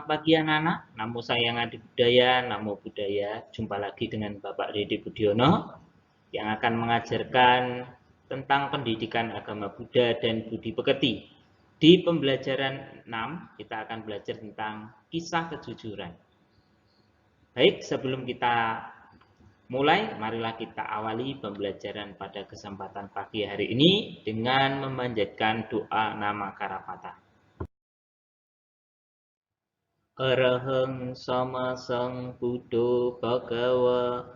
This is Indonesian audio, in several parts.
Selamat pagi anak-anak, namo saya Ngadi Budaya, namo budaya. Jumpa lagi dengan Bapak Dede Budiono yang akan mengajarkan tentang pendidikan agama Buddha dan budi pekerti. Di pembelajaran 6, kita akan belajar tentang kisah kejujuran. Baik, sebelum kita mulai, marilah kita awali pembelajaran pada kesempatan pagi hari ini dengan memanjatkan doa nama Karapata. Arahang sama sang Buddho Bhagawa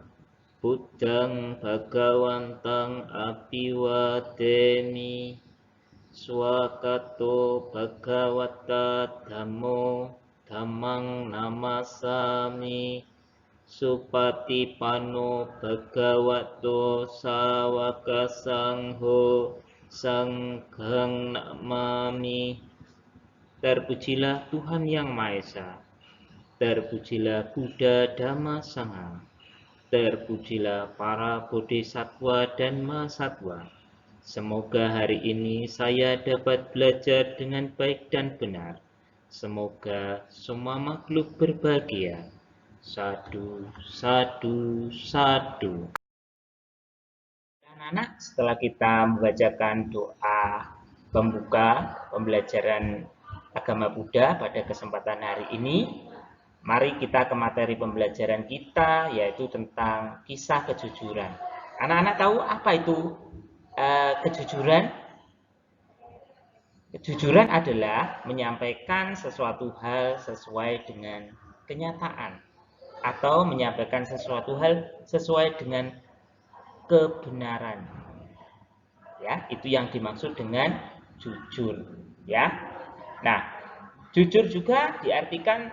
Buddhang Bhagawantang Apiwademi Swakato Bhagawata Dhammo Dhammang Namasami Supatipanno Bhagavato Sawaka Sangho Sanghang Namami. Terpujilah Tuhan Yang Maha Esa, terpujilah Buddha Dhamma Sangha, terpujilah para bodhisatwa dan mahasatwa. Semoga hari ini saya dapat belajar dengan baik dan benar. Semoga semua makhluk berbahagia. Sadu, sadu, sadu. Anak-anak, setelah kita membacakan doa pembuka pembelajaran agama Buddha pada kesempatan hari ini, mari kita ke materi pembelajaran kita, yaitu tentang kisah kejujuran. Anak-anak tahu apa itu kejujuran? Kejujuran adalah menyampaikan sesuatu hal sesuai dengan kenyataan atau menyampaikan sesuatu hal sesuai dengan kebenaran. Ya, itu yang dimaksud dengan jujur, ya. Nah, jujur juga diartikan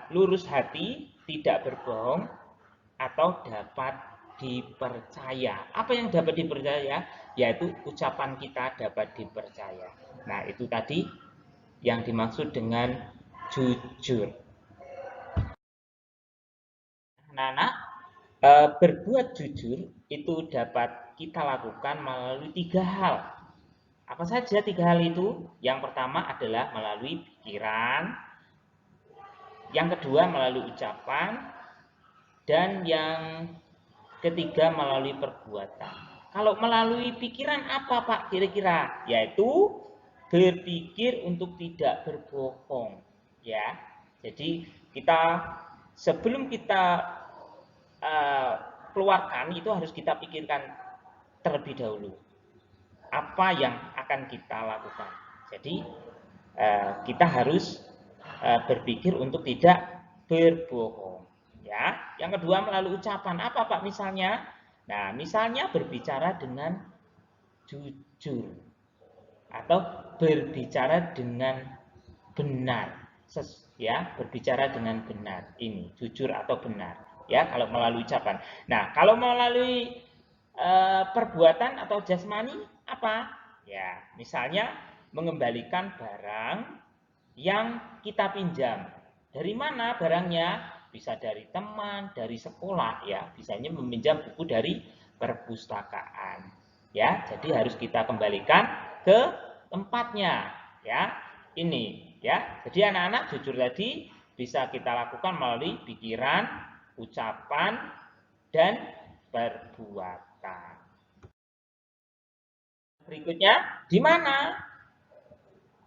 lurus hati, tidak berbohong, atau dapat dipercaya. Apa yang dapat dipercaya? Yaitu ucapan kita dapat dipercaya. Nah, itu tadi yang dimaksud dengan jujur. Anak-anak, berbuat jujur itu dapat kita lakukan melalui 3 hal. Apa saja 3 hal itu? Yang pertama adalah melalui pikiran, yang kedua melalui ucapan, dan yang ketiga melalui perbuatan. Kalau melalui pikiran apa Pak kira-kira? Yaitu berpikir untuk tidak berbohong, ya. Jadi kita sebelum kita keluarkan itu harus kita pikirkan terlebih dahulu apa yang akan kita lakukan. Jadi kita harus berpikir untuk tidak berbohong, ya. Yang kedua melalui ucapan. Apa Pak misalnya? Nah, misalnya berbicara dengan jujur atau berbicara dengan benar, ya, berbicara dengan benar. Ini jujur atau benar, ya, kalau melalui ucapan. Nah, kalau melalui perbuatan atau jasmani apa? Ya, misalnya mengembalikan barang yang kita pinjam. Dari mana barangnya? Bisa dari teman, dari sekolah, ya. Bisanya meminjam buku dari perpustakaan, ya. Jadi harus kita kembalikan ke tempatnya, ya. Ini, ya. Jadi anak-anak jujur tadi bisa kita lakukan melalui pikiran, ucapan, dan perbuatan. Berikutnya, di mana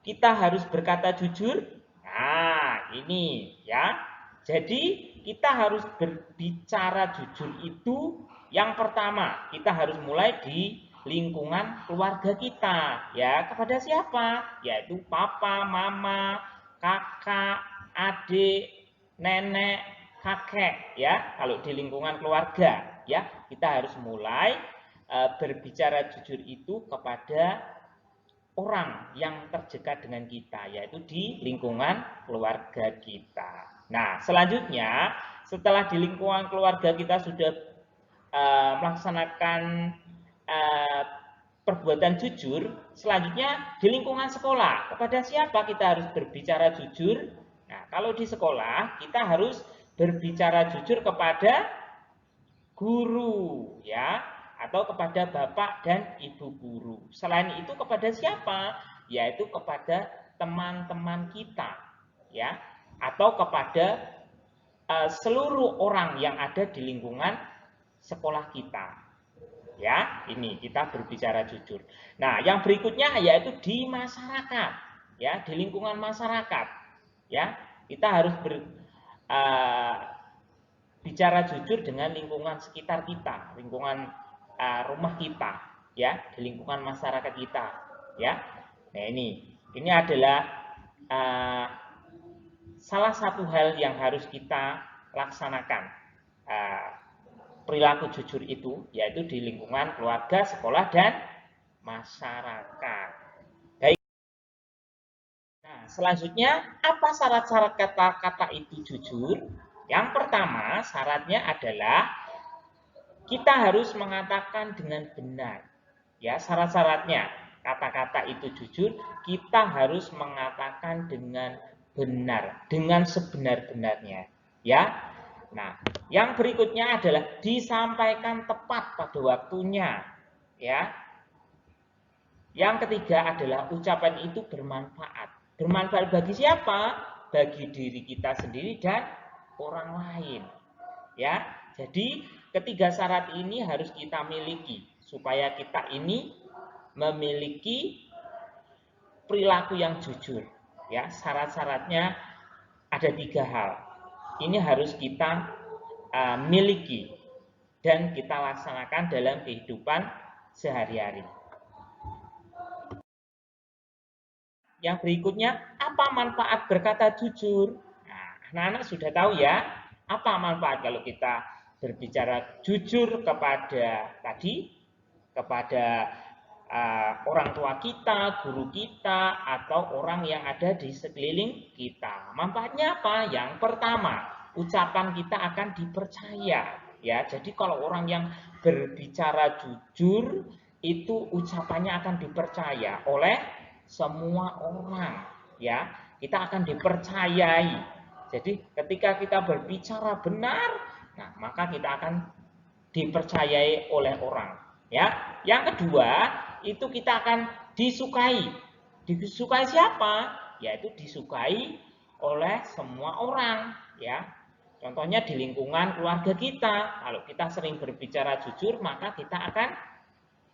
kita harus berkata jujur? Nah, ini ya. Jadi, kita harus berbicara jujur itu yang pertama, kita harus mulai di lingkungan keluarga kita, ya. Kepada siapa? Yaitu papa, mama, kakak, adik, nenek, kakek, ya. Kalau di lingkungan keluarga, ya, kita harus mulai berbicara jujur itu kepada orang yang terdekat dengan kita, yaitu di lingkungan keluarga kita. Nah, selanjutnya setelah di lingkungan keluarga kita sudah melaksanakan perbuatan jujur, selanjutnya di lingkungan sekolah. Kepada siapa kita harus berbicara jujur? Nah, kalau di sekolah kita harus berbicara jujur kepada guru, ya, atau kepada bapak dan ibu guru. Selain itu kepada siapa? Yaitu kepada teman-teman kita, ya. atau kepada seluruh orang yang ada di lingkungan sekolah kita. Ya, ini kita berbicara jujur. Nah, yang berikutnya yaitu di masyarakat, ya, di lingkungan masyarakat. Ya, kita harus bicara jujur dengan lingkungan sekitar kita, lingkungan rumah kita, ya, di lingkungan masyarakat kita, ya. Nah, ini adalah salah satu hal yang harus kita laksanakan. Perilaku jujur itu, yaitu di lingkungan keluarga, sekolah, dan masyarakat. Baik. Nah, selanjutnya, apa syarat-syarat kata-kata itu jujur? Yang pertama, syaratnya adalah kita harus mengatakan dengan benar. Ya, syarat-syaratnya, kata-kata itu jujur, kita harus mengatakan dengan benar, dengan sebenar-benarnya. Ya. Nah, yang berikutnya adalah disampaikan tepat pada waktunya, ya. Yang ketiga adalah ucapan itu bermanfaat. Bermanfaat bagi siapa? Bagi diri kita sendiri dan orang lain. Ya. Jadi, ketiga syarat ini harus kita miliki supaya kita ini memiliki perilaku yang jujur. Ya, syarat-syaratnya ada 3 hal. Ini harus kita miliki dan kita laksanakan dalam kehidupan sehari-hari. Yang berikutnya, apa manfaat berkata jujur? Nah, anak-anak sudah tahu ya, apa manfaat kalau kita berbicara jujur kepada orang tua kita, guru kita, atau orang yang ada di sekeliling kita. Manfaatnya apa? Yang pertama, ucapan kita akan dipercaya. Ya, jadi kalau orang yang berbicara jujur, itu ucapannya akan dipercaya oleh semua orang. Ya, kita akan dipercayai. Jadi ketika kita berbicara benar, nah maka kita akan dipercayai oleh orang. Ya, yang kedua, itu kita akan disukai. Disukai siapa? Yaitu disukai oleh semua orang, ya. Contohnya di lingkungan keluarga kita, kalau kita sering berbicara jujur, maka kita akan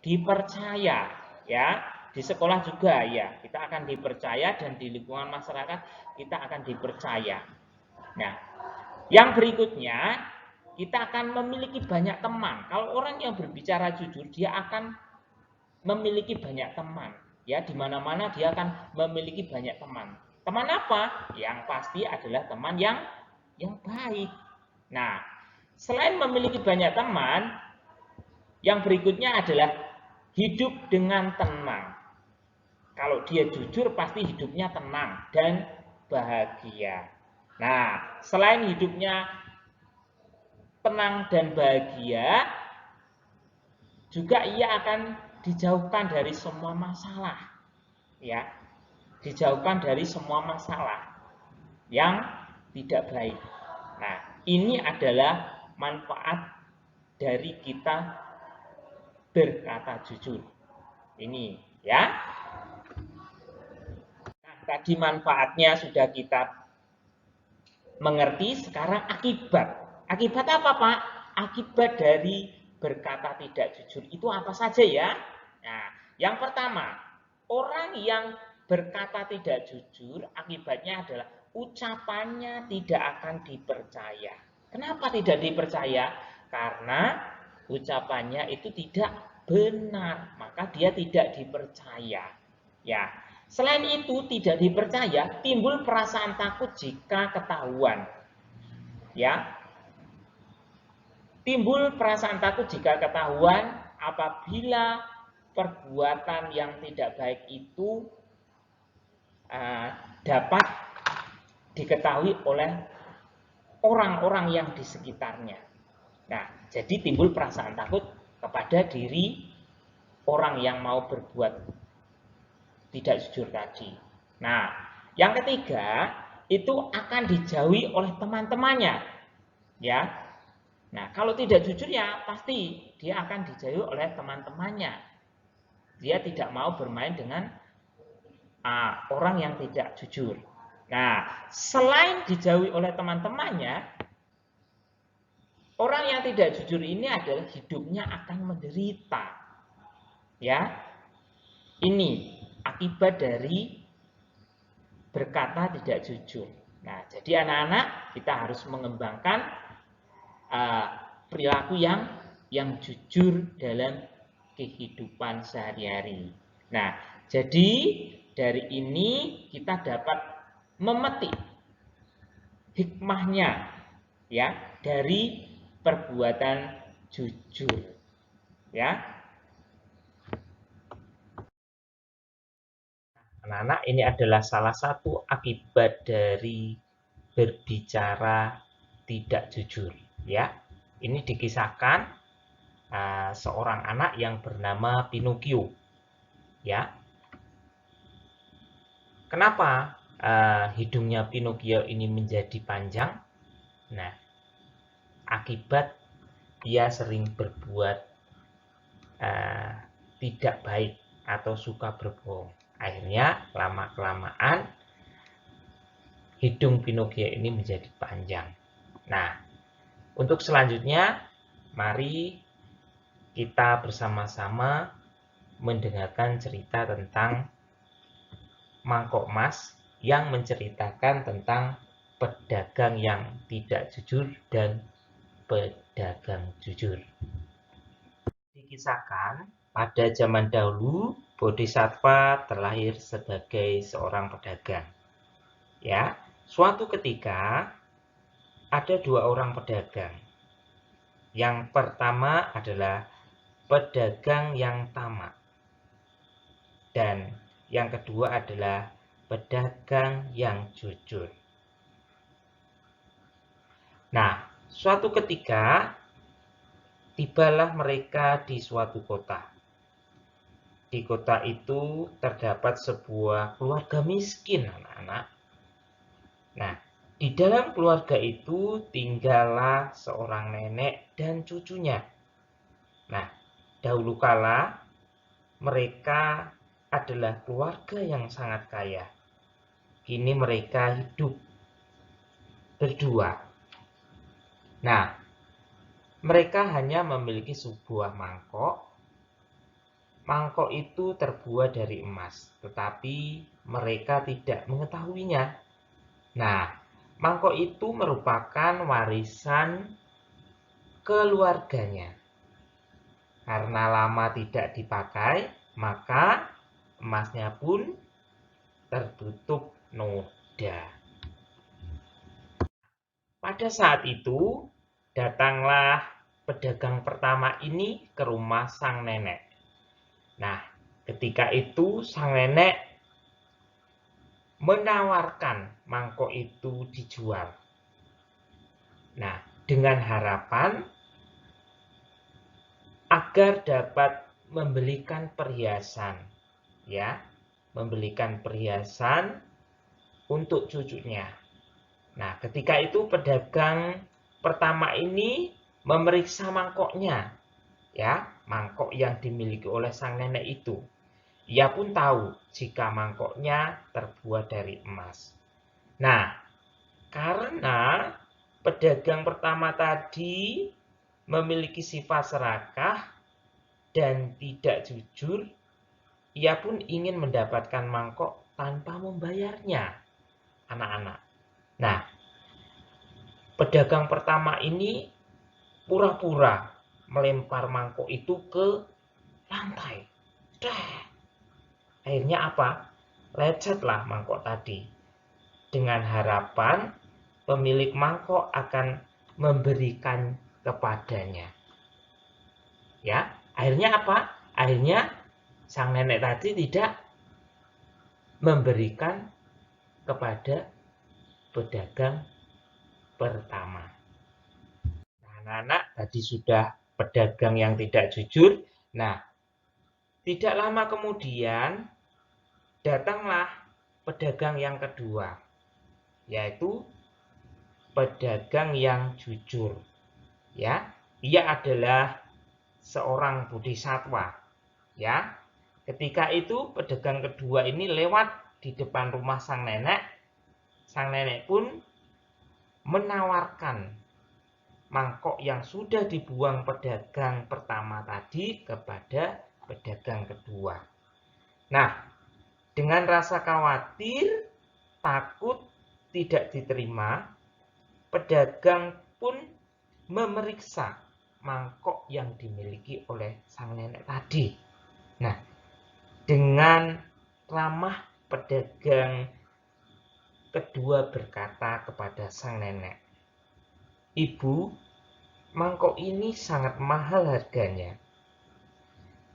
dipercaya, ya. Di sekolah juga, ya, kita akan dipercaya, dan di lingkungan masyarakat kita akan dipercaya. Nah, yang berikutnya, kita akan memiliki banyak teman. Kalau orang yang berbicara jujur, dia akan memiliki banyak teman. Ya, di mana-mana dia akan memiliki banyak teman. Teman apa? Yang pasti adalah teman yang baik. Nah, selain memiliki banyak teman, yang berikutnya adalah hidup dengan tenang. Kalau dia jujur, pasti hidupnya tenang dan bahagia. Nah, selain hidupnya tenang dan bahagia, juga ia akan dijauhkan dari semua masalah, ya, dijauhkan dari semua masalah yang tidak baik. Nah, ini adalah manfaat dari kita berkata jujur. Ini, ya. Nah, tadi manfaatnya sudah kita mengerti, sekarang akibat. Akibat apa, Pak? Akibat dari berkata tidak jujur itu apa saja, ya? Nah, yang pertama, orang yang berkata tidak jujur, akibatnya adalah ucapannya tidak akan dipercaya. Kenapa tidak dipercaya? Karena ucapannya itu tidak benar, maka dia tidak dipercaya. Ya, selain itu tidak dipercaya, timbul perasaan takut jika ketahuan. Ya, timbul perasaan takut jika ketahuan apabila perbuatan yang tidak baik itu dapat diketahui oleh orang-orang yang di sekitarnya. Nah, jadi timbul perasaan takut kepada diri orang yang mau berbuat tidak jujur tadi. Nah, yang ketiga, itu akan dijauhi oleh teman-temannya. Ya. Nah, kalau tidak jujur, ya pasti dia akan dijauhi oleh teman-temannya. Dia tidak mau bermain dengan orang yang tidak jujur. Nah, selain dijauhi oleh teman-temannya, orang yang tidak jujur ini adalah hidupnya akan menderita. Ya, ini akibat dari berkata tidak jujur. Nah, jadi anak-anak kita harus mengembangkan perilaku yang jujur dalam kehidupan sehari-hari. Nah, jadi dari ini kita dapat memetik hikmahnya ya dari perbuatan jujur. Ya. Anak-anak, ini adalah salah satu akibat dari berbicara tidak jujur, ya. Ini dikisahkan seorang anak yang bernama Pinocchio, ya. Kenapa hidungnya Pinocchio ini menjadi panjang? Nah, akibat dia sering berbuat tidak baik atau suka berbohong. Akhirnya lama-kelamaan hidung Pinocchio ini menjadi panjang. Nah, untuk selanjutnya, mari kita bersama-sama mendengarkan cerita tentang mangkok emas yang menceritakan tentang pedagang yang tidak jujur dan pedagang jujur. Dikisahkan, pada zaman dahulu, Bodhisattva terlahir sebagai seorang pedagang. Ya, suatu ketika ada dua orang pedagang. Yang pertama adalah pedagang yang tamak. Dan yang kedua adalah pedagang yang jujur. Nah, suatu ketika tibalah mereka di suatu kota. Di kota itu terdapat sebuah keluarga miskin, anak-anak. Nah, di dalam keluarga itu tinggallah seorang nenek dan cucunya. Nah, dahulu kala mereka adalah keluarga yang sangat kaya. Kini mereka hidup berdua. Nah, mereka hanya memiliki sebuah mangkok. Mangkok itu terbuat dari emas, tetapi mereka tidak mengetahuinya. Nah, mangkok itu merupakan warisan keluarganya. Karena lama tidak dipakai, maka emasnya pun tertutup noda. Pada saat itu, datanglah pedagang pertama ini ke rumah sang nenek. Nah, ketika itu sang nenek menawarkan mangkok itu dijual. Nah, dengan harapan agar dapat membelikan perhiasan, ya, membelikan perhiasan untuk cucunya. Nah, ketika itu pedagang pertama ini memeriksa mangkoknya, ya, mangkok yang dimiliki oleh sang nenek itu. Ia pun tahu jika mangkoknya terbuat dari emas. Nah, karena pedagang pertama tadi memiliki sifat serakah dan tidak jujur, ia pun ingin mendapatkan mangkok tanpa membayarnya, anak-anak. Nah, pedagang pertama ini pura-pura melempar mangkok itu ke lantai. Akhirnya apa? Lecetlah mangkok tadi. Dengan harapan pemilik mangkok akan memberikan kepadanya. Ya, akhirnya apa? Akhirnya sang nenek tadi tidak memberikan kepada pedagang pertama. Nah, anak-anak, tadi sudah pedagang yang tidak jujur. Nah, tidak lama kemudian datanglah pedagang yang kedua, yaitu pedagang yang jujur. Ya, ia adalah seorang bodhisattva. Ya, ketika itu pedagang kedua ini lewat di depan rumah sang nenek. sang nenek pun menawarkan mangkok yang sudah dibuang pedagang pertama tadi kepada pedagang kedua. Nah, dengan rasa khawatir, takut tidak diterima, pedagang pun memeriksa mangkok yang dimiliki oleh sang nenek tadi. Nah, dengan ramah pedagang kedua berkata kepada sang nenek, "Ibu, mangkok ini sangat mahal harganya,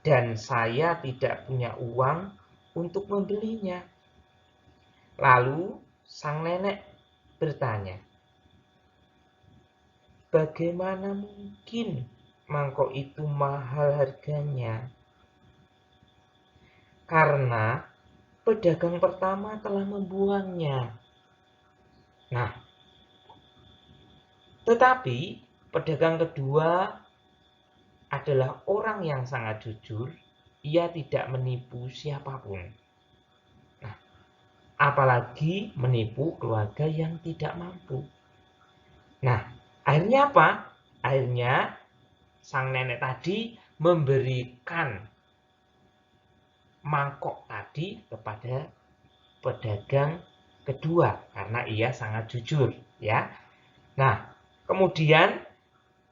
dan saya tidak punya uang untuk membelinya." Lalu sang nenek bertanya, "Bagaimana mungkin mangkok itu mahal harganya? Karena pedagang pertama telah membuangnya." Nah, tetapi pedagang kedua adalah orang yang sangat jujur. Ia tidak menipu siapapun. Nah, apalagi menipu keluarga yang tidak mampu. Nah, akhirnya apa? Akhirnya sang nenek tadi memberikan mangkok tadi kepada pedagang kedua karena ia sangat jujur, ya. Nah, kemudian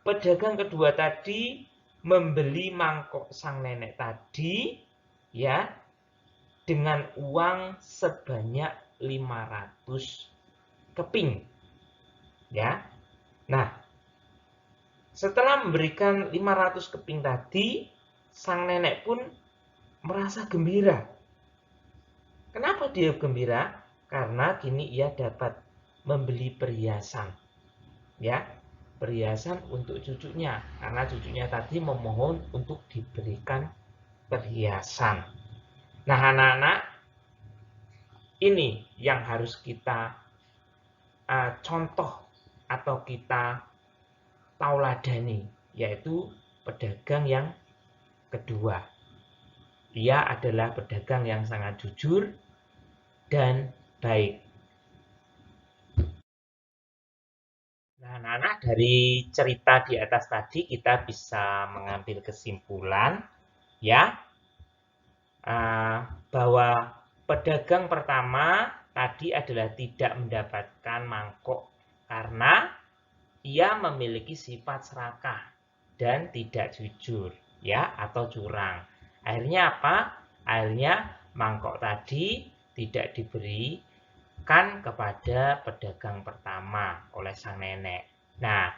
pedagang kedua tadi membeli mangkok sang nenek tadi, ya, dengan uang sebanyak 500 keping, ya. Nah, setelah memberikan 500 keping tadi, sang nenek pun merasa gembira. Kenapa dia gembira? Karena kini ia dapat membeli perhiasan, ya, perhiasan untuk cucunya, karena cucunya tadi memohon untuk diberikan perhiasan. Nah, anak-anak, ini yang harus kita contoh atau kita tauladani, yaitu pedagang yang kedua. Ia adalah pedagang yang sangat jujur dan baik. Nah, anak-anak, dari cerita di atas tadi kita bisa mengambil kesimpulan, ya, bahwa pedagang pertama tadi adalah tidak mendapatkan mangkok karena ia memiliki sifat serakah dan tidak jujur, ya, atau curang. Akhirnya apa? Akhirnya mangkok tadi tidak diberikan kepada pedagang pertama oleh sang nenek. Nah,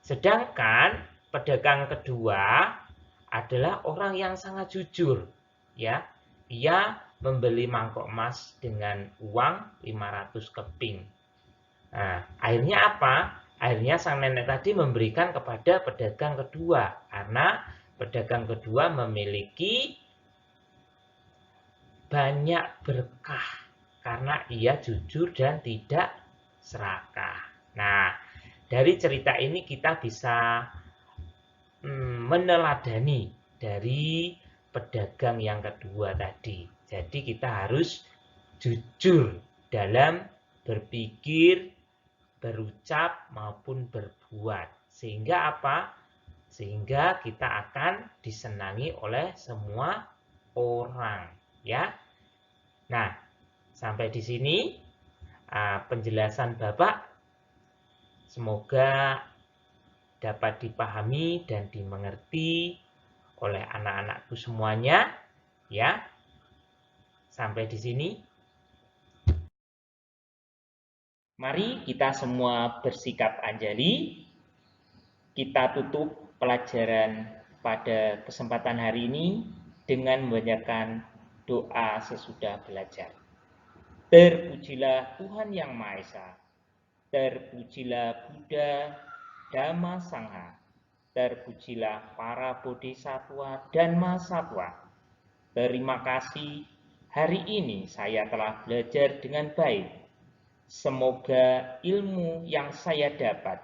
sedangkan pedagang kedua adalah orang yang sangat jujur, ya. Ia membeli mangkok emas dengan uang 500 keping. Nah, akhirnya apa? Akhirnya sang nenek tadi memberikan kepada pedagang kedua karena pedagang kedua memiliki banyak berkah karena ia jujur dan tidak serakah. Nah, dari cerita ini kita bisa meneladani dari pedagang yang kedua tadi. Jadi kita harus jujur dalam berpikir, berucap maupun berbuat. Sehingga apa? Sehingga kita akan disenangi oleh semua orang, ya. Nah, sampai di sini penjelasan Bapak semoga dapat dipahami dan dimengerti oleh anak-anakku semuanya, ya. Sampai di sini. Mari kita semua bersikap anjali. Kita tutup pelajaran pada kesempatan hari ini dengan membacakan doa sesudah belajar. Terpujilah Tuhan Yang Maha Esa. Terpujilah Buddha, Dhamma Sangha. Terpujilah para bodhisattva dan mahasatwa. Terima kasih, hari ini saya telah belajar dengan baik. Semoga ilmu yang saya dapat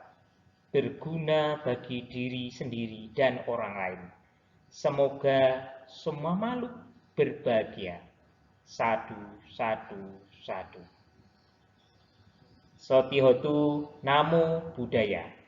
berguna bagi diri sendiri dan orang lain. Semoga semua makhluk berbahagia. Sadu, sadu, sadu. Sotihotu Namo Buddhaya.